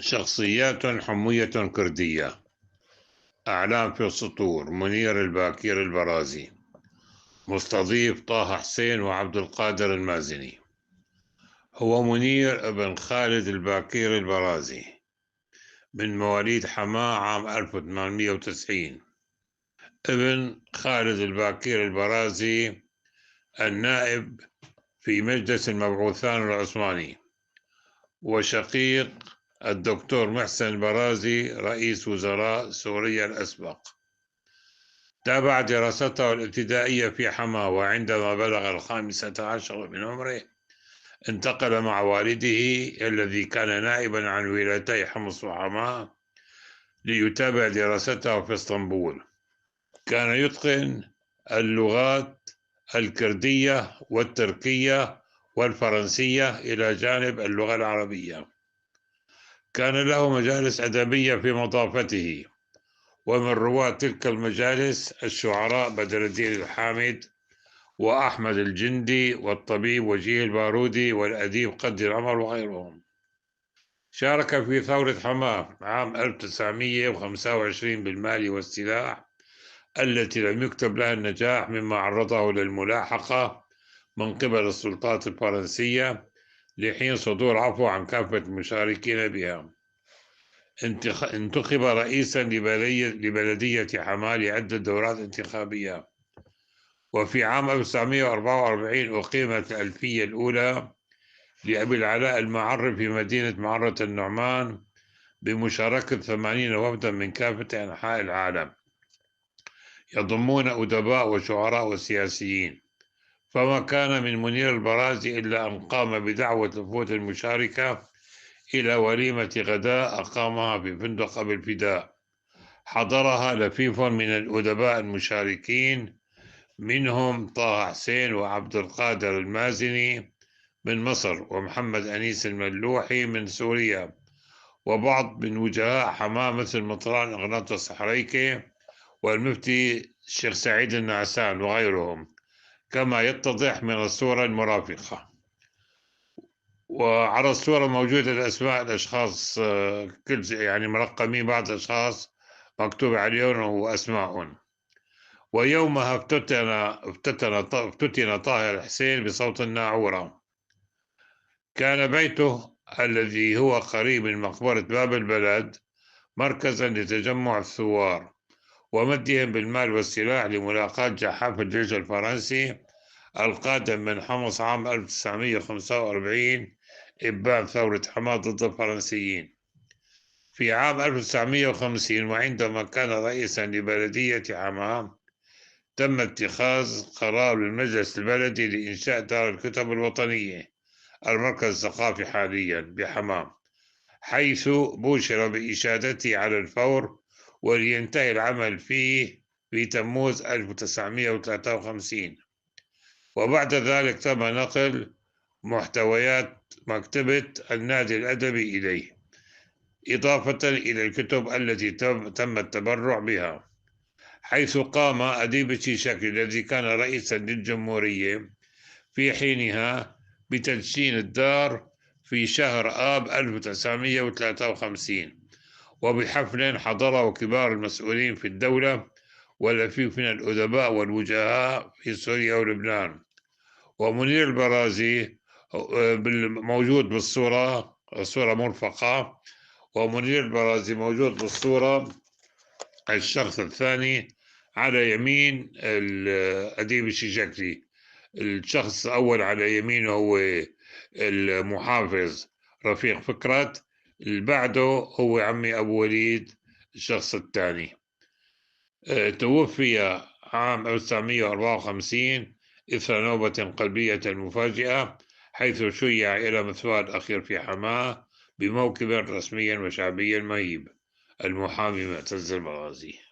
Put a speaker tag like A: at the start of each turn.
A: شخصيات حموية كردية. أعلام في السطور: منير الباكير البرازي. مستضيف: طه حسين وعبد القادر المازني. هو منير ابن خالد الباكير البرازي، من مواليد حماة عام 1890، ابن خالد الباكير البرازي النائب في مجلس المبعوثان العثماني، وشقيق الدكتور محسن البرازي رئيس وزراء سوريا الأسبق. تابع دراسته الابتدائية في حماة، وعندما بلغ 15 من عمره انتقل مع والده الذي كان نائبا عن ولايتي حمص وحماة ليتابع دراسته في اسطنبول. كان يتقن اللغات الكردية والتركية والفرنسية إلى جانب اللغة العربية. كان له مجالس أدبية في مضافته، ومن رواة تلك المجالس الشعراء بدر الدين الحامد وأحمد الجندي والطبيب وجيه البارودي والأديب قدر العمر وغيرهم. شارك في ثورة حماة عام 1925 بالمال والسلاح، التي لم يكتب لها النجاح، مما عرضه للملاحقة من قبل السلطات الفرنسية لحين صدور عفو عن كافة المشاركين بها. انتخب رئيسا لبلدية حماة لعدة دورات انتخابية، وفي عام 1944 أقيمت الألفية الأولى لأبي العلاء المعري في مدينة معرة النعمان بمشاركة 80 وفدا من كافة أنحاء العالم، يضمون أدباء وشعراء وسياسيين. فما كان من منير البرازي إلا أن قام بدعوة الوفود المشاركة إلى وليمة غداء أقامها في فندق أبي الفداء. حضرها لفيف من الأدباء المشاركين، منهم طه حسين وعبد القادر المازني من مصر، ومحمد أنيس الملوحي من سوريا، وبعض من وجهاء حماة مثل مطران إغناطوس حريكي والمفتي الشيخ سعيد النعسان وغيرهم، كما يتضح من الصورة المرافقة. وعلى الصورة موجودة الأسماء الأشخاص، كل يعني مرقمين، بعض الأشخاص مكتوب عليهم وأسمائهم. ويومها افتتن طاهر حسين بصوت الناعورة. كان بيته الذي هو قريب من مقبرة باب البلد مركزا لتجمع الثوار ومدهم بالمال والسلاح لملاقاة جحافل الجيش الفرنسي القادم من حمص عام 1945 إبان ثورة حماة ضد الفرنسيين. في عام 1950 وعندما كان رئيسا لبلدية حماة، تم اتخاذ قرار بالمجلس البلدي لإنشاء دار الكتب الوطنية، المركز الثقافي حاليا بحماة، حيث بوشر بإشادته على الفور، ولينتهي العمل فيه في تموز 1953. وبعد ذلك تم نقل محتويات مكتبة النادي الأدبي إليه، إضافة إلى الكتب التي تم التبرع بها، حيث قام أديب الشيشاكي الذي كان رئيسا للجمهورية في حينها بتدشين الدار في شهر آب 1953، وبحفل حضره كبار المسؤولين في الدولة واللفيف من الأدباء والوجهاء في سوريا ولبنان. ومنير البرازي موجود بالصورة، الصورة مرفقة، ومنير البرازي موجود بالصورة الشخص الثاني على يمين الأديب الشيشاكلي. الشخص الأول على يمينه هو المحافظ رفيق فكرت، اللي بعده هو عمي أبو وليد الشخص الثاني. توفي عام 1954 إثر نوبة قلبية مفاجئة، حيث شيع إلى مثواه الأخير في حماة بموكب رسمي وشعبي مهيب. المحامي معتز البرازي.